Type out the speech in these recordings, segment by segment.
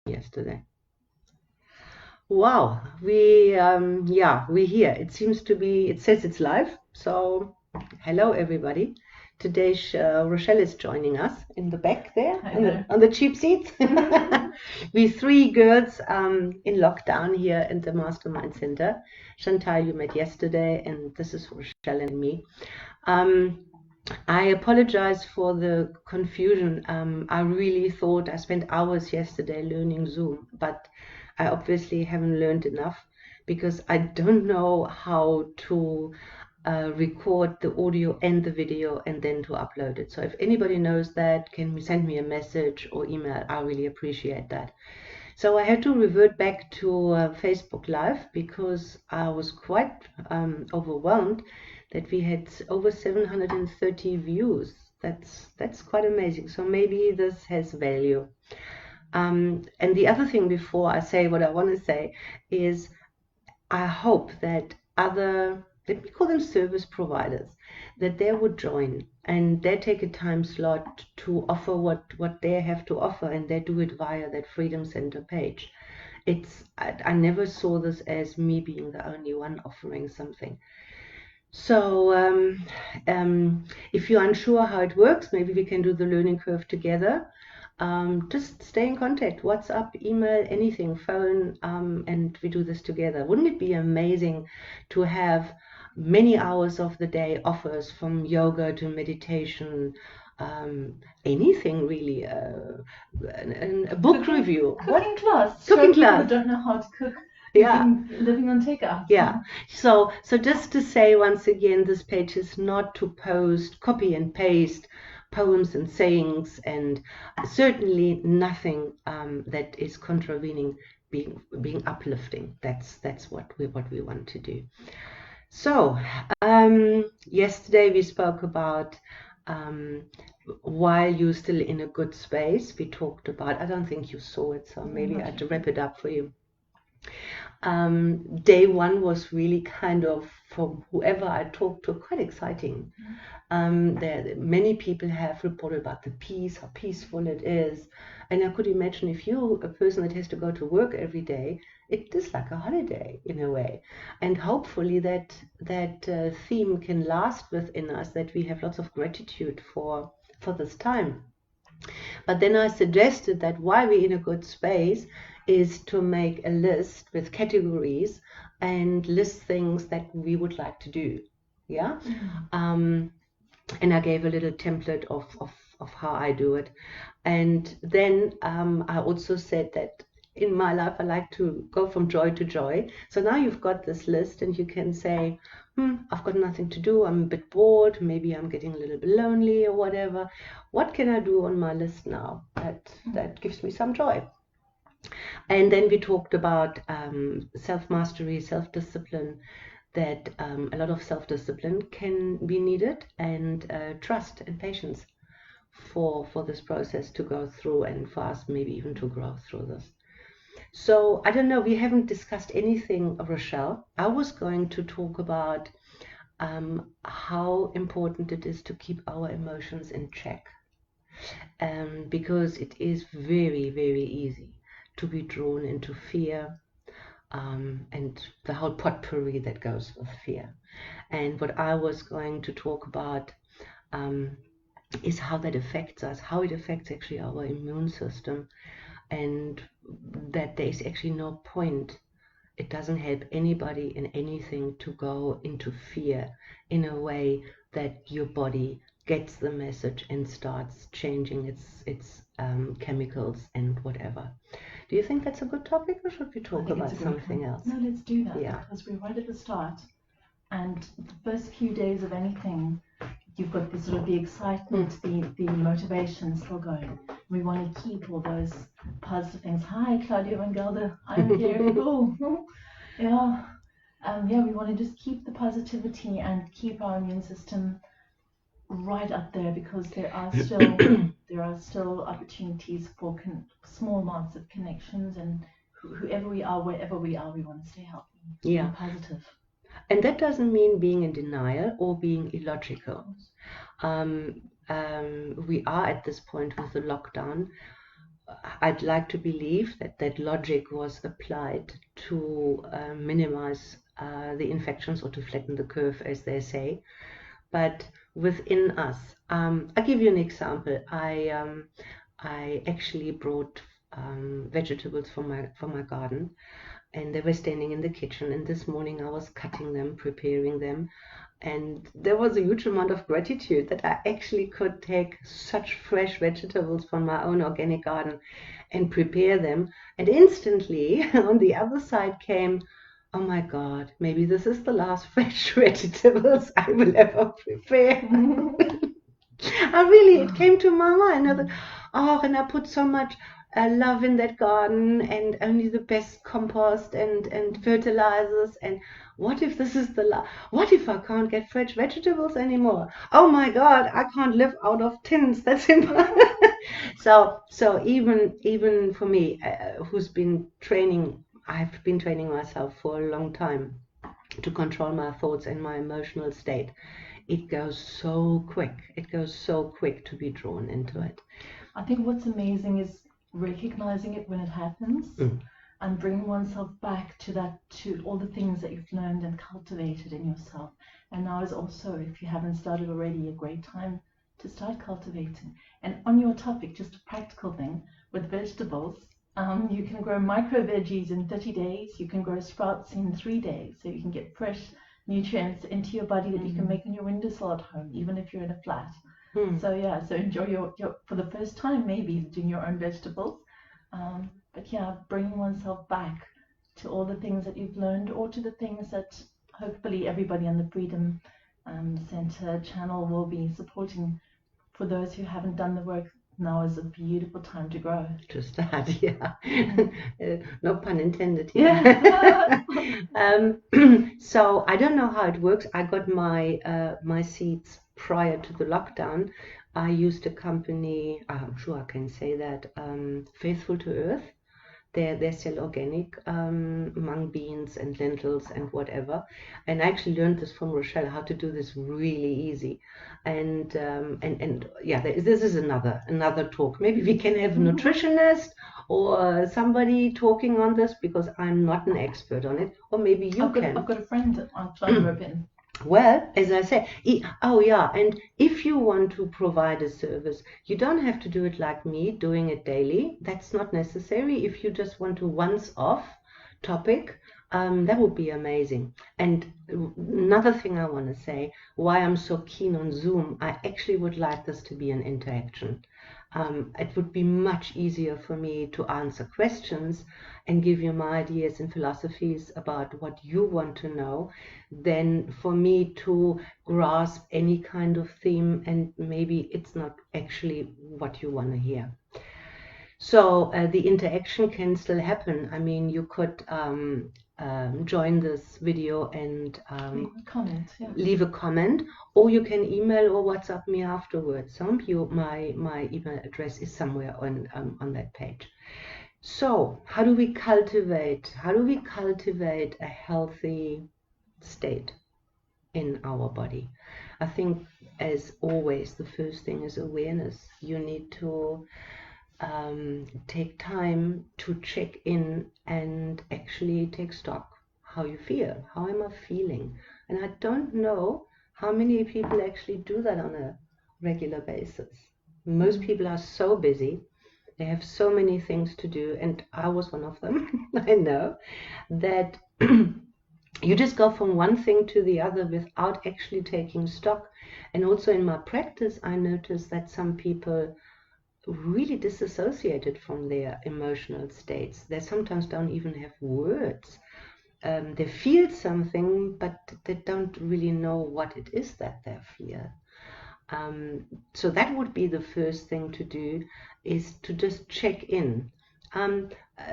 yesterday. Wow, we're here. It seems to be, it says it's live. So, hello everybody. Today Rochelle is joining us in the back there on the cheap seats. We three girls in lockdown here in the Mastermind Center. Chantal, you met yesterday, and this is Rochelle and me. I apologize for the confusion. I really thought I spent hours yesterday learning Zoom, but I obviously haven't learned enough because I don't know how to record the audio and the video and then to upload it. So if anybody knows that, can you send me a message or email? I really appreciate that. So I had to revert back to Facebook Live because I was quite overwhelmed that we had over 730 views. That's quite amazing. So maybe this has value. And the other thing before I say what I want to say is I hope that other, let me call them service providers, that they would join and they take a time slot to offer what they have to offer, and they do it via that Freedom Center page. I never saw this as me being the only one offering something. So if you're unsure how it works, maybe we can do the learning curve together. Just stay in contact, WhatsApp, email, anything, phone, and we do this together. Wouldn't it be amazing to have many hours of the day offers, from yoga to meditation, anything really, a book review. Cooking class. Cooking class. People don't know how to cook. Yeah. Living on takeout. Yeah. So just to say once again, this page is not to post, copy and paste poems and sayings, and certainly nothing that is contravening being uplifting. That's what we want to do. So yesterday we spoke about while you're still in a good space. We talked about, I don't think you saw it, so maybe I had to wrap it up for you. Day one was really kind of, for whoever I talked to, quite exciting. Many people have reported about the peace, how peaceful it is. And I could imagine if you're a person that has to go to work every day, it is like a holiday in a way. And hopefully that theme can last within us, that we have lots of gratitude for this time. But then I suggested that while we're in a good space is to make a list with categories and list things that we would like to do. Yeah. And I gave a little template of how I do it. And then I also said that in my life I like to go from joy to joy. So now you've got this list and you can say, I've got nothing to do, I'm a bit bored, maybe I'm getting a little bit lonely or whatever. What can I do on my list now that gives me some joy? And then we talked about self-mastery, self-discipline, that a lot of self-discipline can be needed, and trust and patience for this process to go through, and for us maybe even to grow through this. So I don't know, we haven't discussed anything, Rochelle. I was going to talk about how important it is to keep our emotions in check, because it is very, very easy to be drawn into fear, and the whole potpourri that goes with fear. And what I was going to talk about is how that affects us, how it affects actually our immune system, and that there's actually no point. It doesn't help anybody in anything to go into fear in a way that your body gets the message and starts changing its chemicals and whatever. Do you think that's a good topic, or should we talk about something else? No, let's do that. Yeah. Because we're right at the start, and the first few days of anything, you've got the sort of the excitement, the motivation still going. We want to keep all those positive things. Hi, Claudia and Gelda, I'm here. Oh, yeah. We want to just keep the positivity and keep our immune system right up there, because there are still opportunities for small amounts of connections, and whoever we are, wherever we are, we want to stay healthy, and positive. And that doesn't mean being in denial or being illogical. We are at this point with the lockdown I'd like to believe that that logic was applied to minimize the infections or to flatten the curve, as they say. But within us, I'll give you an example. I actually brought vegetables from my garden, and they were standing in the kitchen. And this morning I was cutting them, preparing them, and there was a huge amount of gratitude that I actually could take such fresh vegetables from my own organic garden and prepare them. And instantly on the other side came, oh my God, maybe this is the last fresh vegetables I will ever prepare. It came to my mind. I thought, oh, and I put so much love in that garden and only the best compost and fertilizers. And what if this is the last? What if I can't get fresh vegetables anymore? Oh my God, I can't live out of tins. That's impossible. So even for me, who's been training, I've been training myself for a long time to control my thoughts and my emotional state. It goes so quick. It goes so quick to be drawn into it. I think what's amazing is recognizing it when it happens and bringing oneself back to all the things that you've learned and cultivated in yourself. And now is also, if you haven't started already, a great time to start cultivating. And on your topic, just a practical thing with vegetables, you can grow micro veggies in 30 days. You can grow sprouts in 3 days. So you can get fresh nutrients into your body that you can make on your windowsill at home, even if you're in a flat. So yeah, so enjoy your for the first time maybe doing your own vegetables, but yeah, bringing oneself back to all the things that you've learned, or to the things that hopefully everybody on the Freedom Center channel will be supporting. For those who haven't done the work, now is a beautiful time to grow. To start, yeah. No pun intended here. Yeah. So I don't know how it works. I got my seeds prior to the lockdown. I used a company, I'm sure I can say that, Faithful to Earth. They're still organic, mung beans and lentils and whatever. And I actually learned this from Rochelle, how to do this really easy. And yeah, this is another talk. Maybe we can have a nutritionist or somebody talking on this, because I'm not an expert on it. Or maybe you can. I've got a friend that I'm trying to rub in. Well, as I say, oh yeah, and if you want to provide a service, you don't have to do it like me, doing it daily. That's not necessary. If you just want to once off topic, that would be amazing. And another thing I want to say, why I'm so keen on Zoom, I actually would like this to be an interaction. It would be much easier for me to answer questions and give you my ideas and philosophies about what you want to know, than for me to grasp any kind of theme and maybe it's not actually what you want to hear. So the interaction can still happen. I mean, you could join this video and leave a comment, or you can email or WhatsApp me afterwards. My email address is somewhere on that page. So how do we cultivate a healthy state in our body? I think, as always, the first thing is awareness. You need to take time to check in and actually take stock. How you feel, how am I feeling? And I don't know how many people actually do that on a regular basis. Most people are so busy, they have so many things to do, and I was one of them. I know that you just go from one thing to the other without actually taking stock. And also in my practice, I noticed that some people really disassociated from their emotional states. They sometimes don't even have words. They feel something, but they don't really know what it is that they feel. So that would be the first thing to do, is to just check in.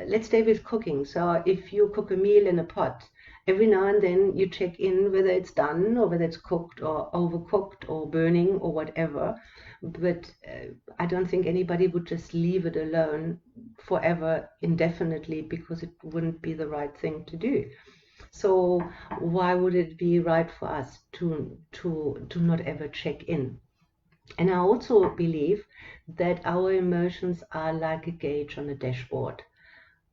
Let's stay with cooking. So if you cook a meal in a pot, every now and then you check in whether it's done or whether it's cooked or overcooked or burning or whatever. But I don't think anybody would just leave it alone forever, indefinitely, because it wouldn't be the right thing to do. So why would it be right for us to not ever check in? And I also believe that our emotions are like a gauge on a dashboard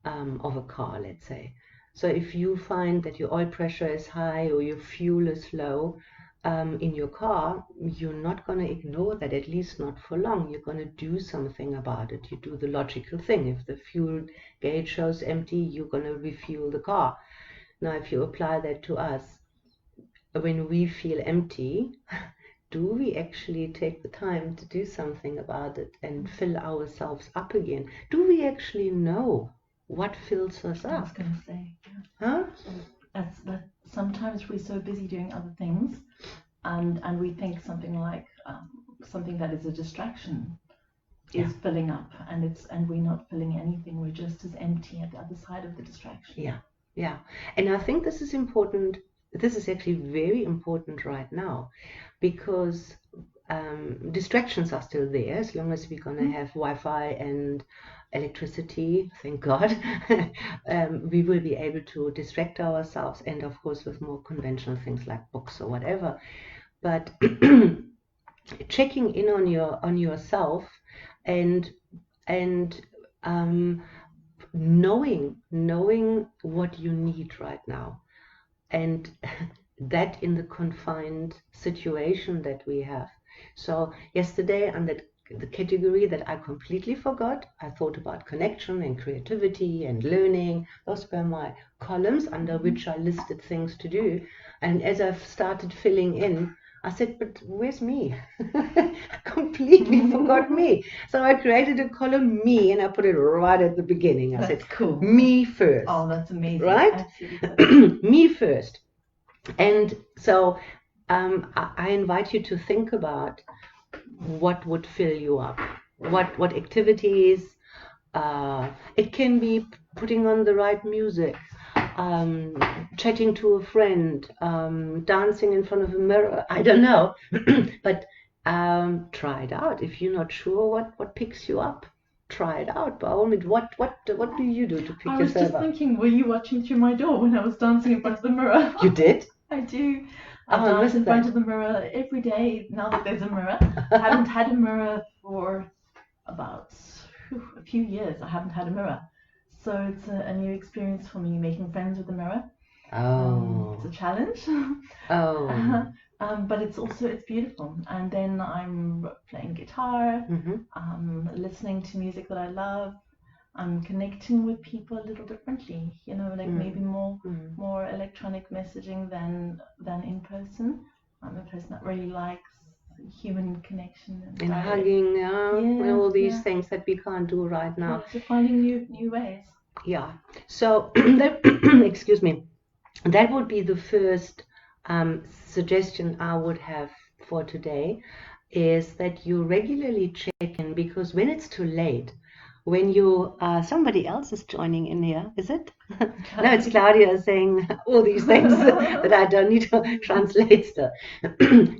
of a car, let's say. So if you find that your oil pressure is high or your fuel is low in your car, you're not going to ignore that, at least not for long. You're going to do something about it. You do the logical thing. If the fuel gauge shows empty, you're going to refuel the car. Now, if you apply that to us, when we feel empty, do we actually take the time to do something about it and fill ourselves up again? Do we actually know what fills us I was up? going to say, Huh? that sometimes we're so busy doing other things, and we think something like something that is a distraction is filling up, and we're not filling anything. We're just as empty at the other side of the distraction. Yeah. And I think this is important. This is actually very important right now, because distractions are still there as long as we're going to have Wi-Fi and electricity, thank God. We will be able to distract ourselves, and of course with more conventional things like books or whatever. But checking in on yourself and knowing what you need right now, and that in the confined situation that we have. So yesterday, under the category that I completely forgot, I thought about connection and creativity and learning. Those were my columns under which I listed things to do. And as I've started filling in, I said, but where's me? I completely forgot me. So I created a column, me, and I put it right at the beginning. I said, cool. Me first. Oh, that's amazing. Right? Me first. And so I invite you to think about what would fill you up, what activities. It can be putting on the right music, chatting to a friend, dancing in front of a mirror. I don't know, but try it out. If you're not sure what picks you up, try it out. By all means, what do you do to pick yourself up? I was just thinking, were you watching through my door when I was dancing in front of the mirror? You did? I do. I dance in front of the mirror every day now that there's a mirror. I haven't had a mirror for about a few years. I haven't had a mirror. So it's a new experience for me, making friends with the mirror. It's a challenge. But it's beautiful. And then I'm playing guitar, listening to music that I love. I'm connecting with people a little differently, maybe more electronic messaging than in person. I'm a person that really likes human connection and hugging, and all these things that we can't do right now. So finding new ways. Yeah. So that, excuse me, that would be the first suggestion I would have for today, is that you regularly check in, because when it's too late, when you somebody else is joining in here, is it? No, it's Claudia saying all these things that I don't need to translate still.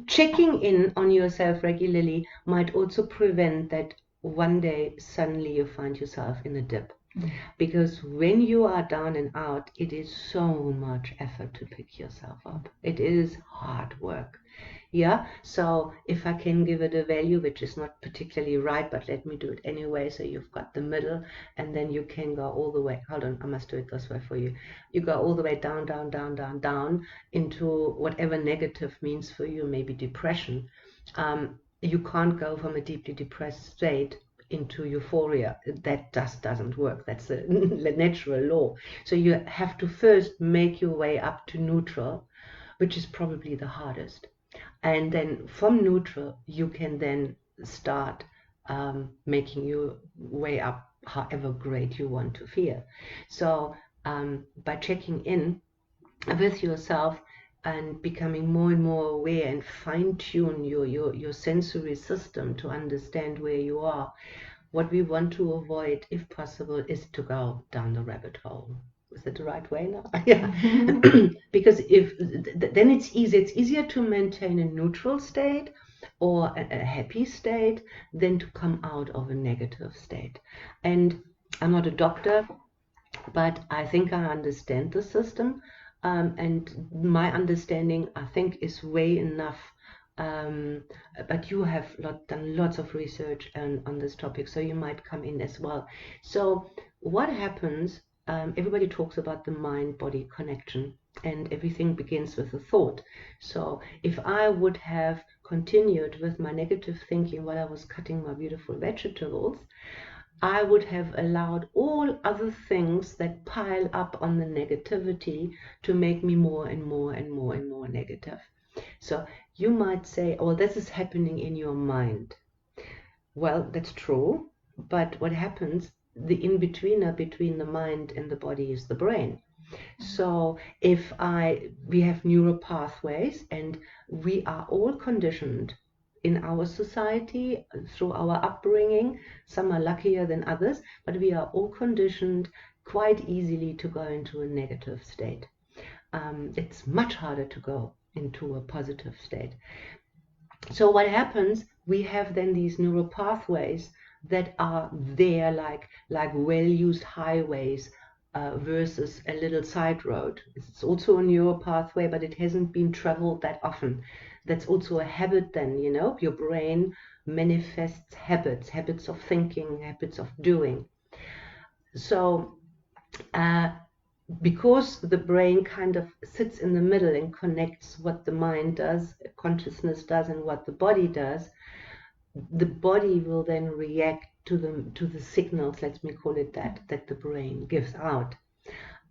Checking in on yourself regularly might also prevent that one day suddenly you find yourself in a dip. Because when you are down and out, it is so much effort to pick yourself up. It is hard work. Yeah, so if I can give it a value, which is not particularly right, but let me do it anyway, so you've got the middle, and then you can go all the way, hold on, I must do it this way for you. You go all the way down, down, down, down, down, into whatever negative means for you, maybe depression. You can't go from a deeply depressed state into euphoria. That just doesn't work. That's a natural law. So you have to first make your way up to neutral, which is probably the hardest. And then from neutral, you can then start making your way up however great you want to feel. So by checking in with yourself and becoming more and more aware and fine-tune your sensory system to understand where you are, what we want to avoid, if possible, is to go down the rabbit hole. Is that the right way now? Yeah. Because then it's easy. It's easier to maintain a neutral state or a happy state than to come out of a negative state. And I'm not a doctor, but I think I understand the system. And my understanding, I think, is way enough but you have done lots of research on this topic, so you might come in as well. So what happens, everybody talks about the mind-body connection, and everything begins with a thought. So if I would have continued with my negative thinking while I was cutting my beautiful vegetables, I would have allowed all other things that pile up on the negativity to make me more and more and more and more negative. So you might say, oh, this is happening in your mind. Well, that's true, but what happens, the in-betweener between the mind and the body is the brain. So if we have neural pathways, and we are all conditioned in our society through our upbringing. Some are luckier than others, but we are all conditioned quite easily to go into a negative state. It's much harder to go into a positive state. So what happens, we have then these neural pathways that are there like well-used highways versus a little side road. It's also a neural pathway, but it hasn't been traveled that often. That's also a habit then, you know, your brain manifests habits of thinking, habits of doing. So because the brain kind of sits in the middle and connects what the mind does, consciousness does, and what the body does, the body will then react to the signals, let me call it that the brain gives out.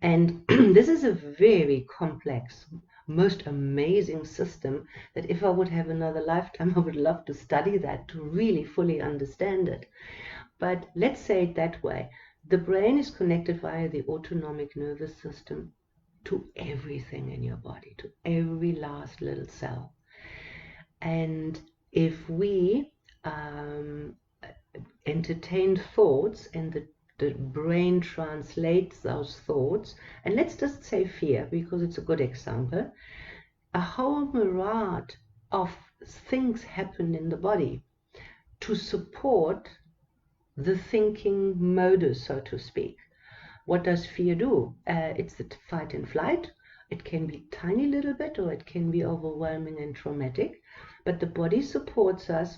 And this is a very complex, most amazing system that if I would have another lifetime, I would love to study that to really fully understand it. But let's say it that way. The brain is connected via the autonomic nervous system to everything in your body, to every last little cell. And if we entertain thoughts and the brain translates those thoughts, and let's just say fear because it's a good example, a whole myriad of things happen in the body to support the thinking modus, so to speak. What does fear do? It's the fight and flight. It can be tiny little bit, or it can be overwhelming and traumatic, but the body supports us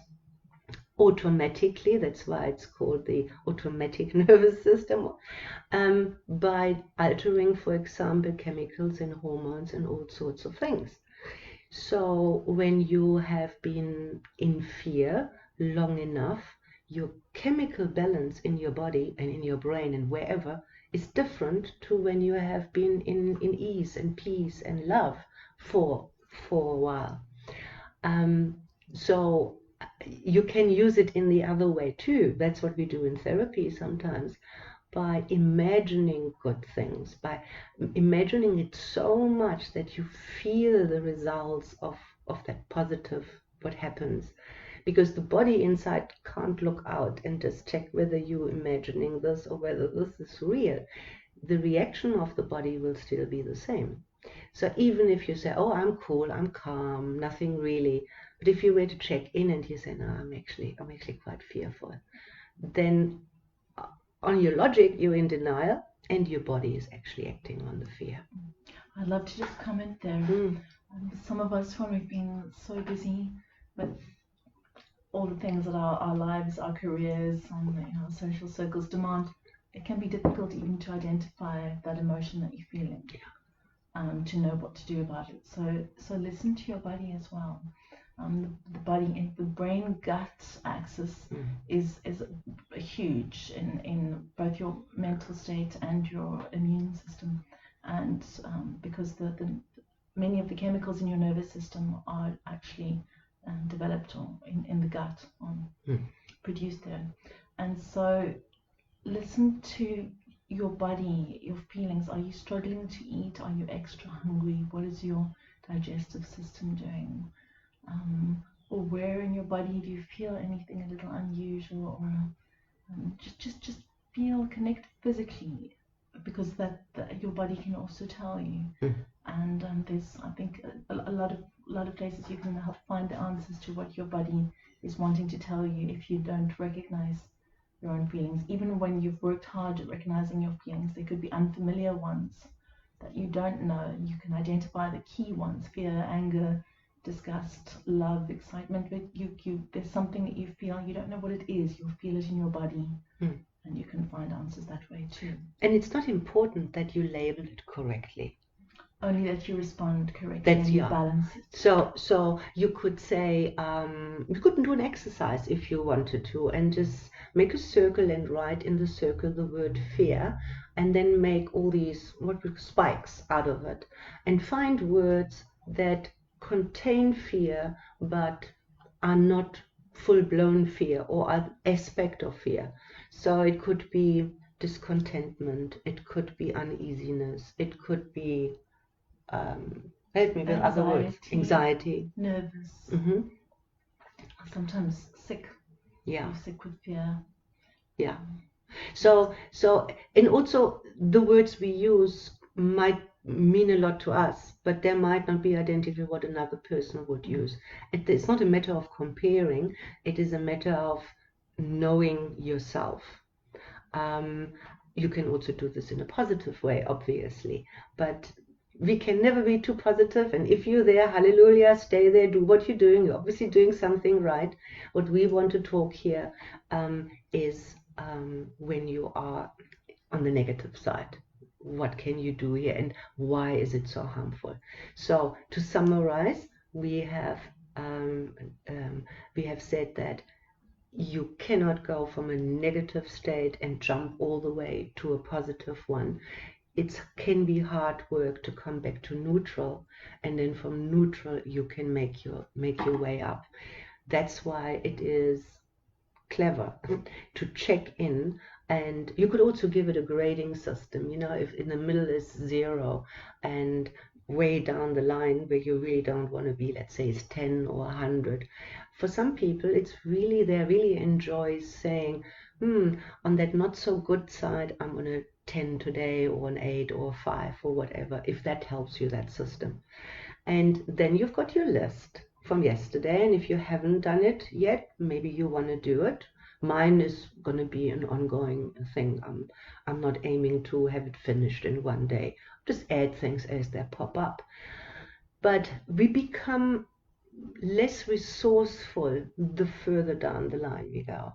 automatically. That's why it's called the automatic nervous system, by altering, for example, chemicals and hormones and all sorts of things. So when you have been in fear long enough, your chemical balance in your body and in your brain and wherever is different to when you have been in ease and peace and love for a while. So you can use it in the other way too. That's what we do in therapy sometimes, by imagining good things, by imagining it so much that you feel the results of that positive, what happens. Because the body inside can't look out and just check whether you're imagining this or whether this is real. The reaction of the body will still be the same. So even if you say, oh, I'm cool, I'm calm, nothing really, but if you were to check in and you say, no, I'm actually quite fearful, then on your logic, you're in denial, and your body is actually acting on the fear. I'd love to just comment there. Some of us, when we've been so busy with all the things that our lives, our careers, and our social circles demand, it can be difficult even to identify that emotion that you're feeling, to know what to do about it. So listen to your body as well. The body, the brain-gut axis is huge in both your mental state and your immune system, and because many of the chemicals in your nervous system are actually developed in the gut, produced there. And so listen to your body, your feelings. Are you struggling to eat? Are you extra hungry? What is your digestive system doing? Or where in your body do you feel anything a little unusual, or just feel connected physically, because that your body can also tell you. And there's, I think, a lot of places you can find the answers to what your body is wanting to tell you if you don't recognize your own feelings. Even when you've worked hard at recognizing your feelings, there could be unfamiliar ones that you don't know. You can identify the key ones: fear, anger, disgust, love, excitement, but there's something that you feel, you don't know what it is, you'll feel it in your body, and you can find answers that way too. And it's not important that you label it correctly. Only that you respond correctly and you balance it. So you could say, you could do an exercise if you wanted to, and just make a circle and write in the circle the word fear, and then make all these spikes out of it, and find words that contain fear but are not full-blown fear or an aspect of fear. So it could be discontentment, it could be uneasiness, it could be help me with other words. Anxiety. Nervous. Sometimes sick. Yeah. You're sick with fear. Yeah. So and also the words we use might mean a lot to us, but they might not be identical with what another person would use. It's not a matter of comparing, it is a matter of knowing yourself. You can also do this in a positive way, obviously, but we can never be too positive. And if you're there, hallelujah, stay there, do what you're doing. You're obviously doing something right. What we want to talk here is when you are on the negative side. What can you do here, and why is it so harmful? So to summarize, we have said that you cannot go from a negative state and jump all the way to a positive one. It can be hard work to come back to neutral, and then from neutral you can make your way up. That's why it is clever to check in, and you could also give it a grading system. If in the middle is 0 and way down the line where you really don't want to be, let's say it's 10 or 100. For some people they really enjoy saying, on that not so good side, I'm on a 10 today, or an 8 or 5 or whatever, if that helps you, that system. And then you've got your list from yesterday, and if you haven't done it yet, maybe you want to do it. Mine is going to be an ongoing thing. I'm not aiming to have it finished in one day. Just add things as they pop up. But we become less resourceful the further down the line we go.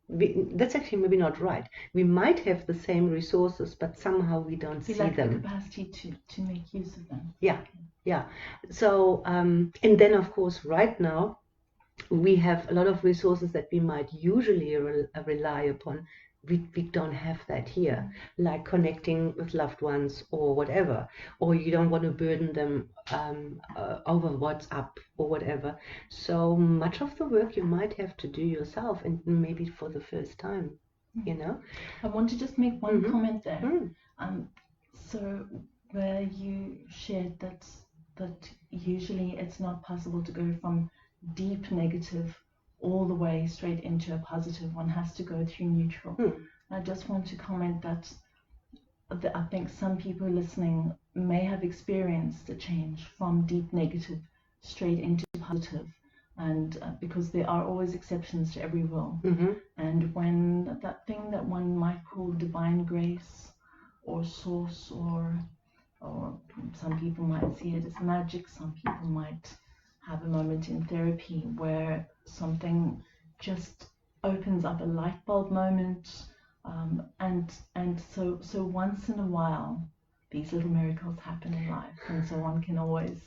That's actually maybe not right. We might have the same resources, but somehow we don't see them. The capacity to make use of them. Yeah. So, and then of course, right now, we have a lot of resources that we might usually rely upon. We don't have that here, like connecting with loved ones or whatever, or you don't want to burden them over WhatsApp or whatever. So much of the work you might have to do yourself, and maybe for the first time, I want to just make one comment there. So where you shared that usually it's not possible to go from deep negative all the way straight into a positive. One has to go through neutral. I just want to comment that I think some people listening may have experienced a change from deep negative straight into positive, and because there are always exceptions to every rule. And when that thing that one might call divine grace or source, or some people might see it as magic, some people might have a moment in therapy where something just opens up, a light bulb moment, and so once in a while these little miracles happen in life, and so one can always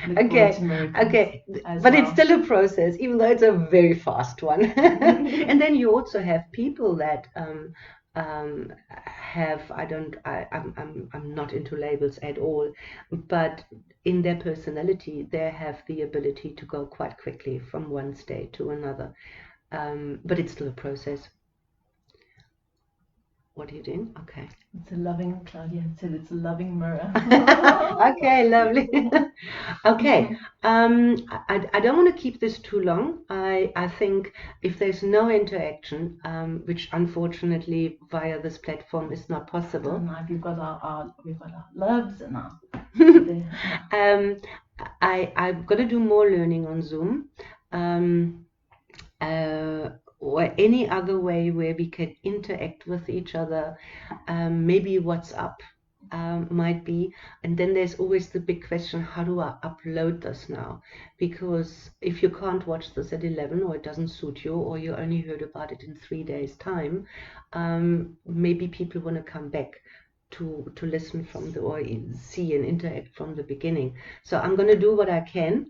look forward to miracles but it's still a process, even though it's a very fast one. And then you also have people that I'm not into labels at all, but in their personality they have the ability to go quite quickly from one state to another, but it's still a process. What are you doing? Okay. It's a loving, Claudia said it's a loving mirror. Okay, lovely. Okay, I don't want to keep this too long. I think if there's no interaction, which unfortunately via this platform is not possible. We've got our loves and our. I'm gonna do more learning on Zoom. Or any other way where we can interact with each other, maybe WhatsApp. might be. And then there's always the big question, how do I upload this now? Because if you can't watch this at 11, or it doesn't suit you, or you only heard about it in 3 days time, maybe people want to come back to listen from the, or see and interact from the beginning. So I'm going to do what I can.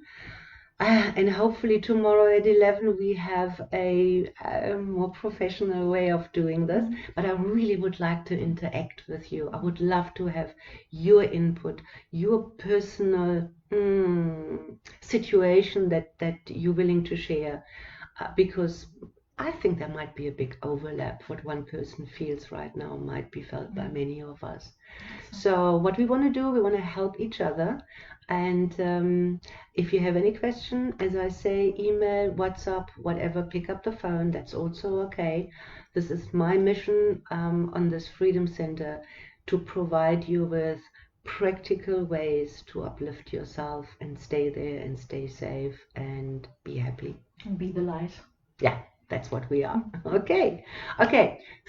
And hopefully tomorrow at 11 we have a more professional way of doing this. But I really would like to interact with you. I would love to have your input, your personal situation that you're willing to share, because I think there might be a big overlap. What one person feels right now might be felt by many of us. So what we want to do, we want to help each other. And if you have any question, as I say, email, WhatsApp, whatever, pick up the phone. That's also okay. This is my mission on this Freedom Center, to provide you with practical ways to uplift yourself and stay there and stay safe and be happy. And be the light. Yeah, that's what we are. Okay.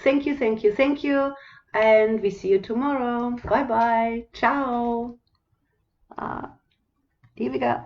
Thank you. And we see you tomorrow. Bye-bye. Ciao. Here we go.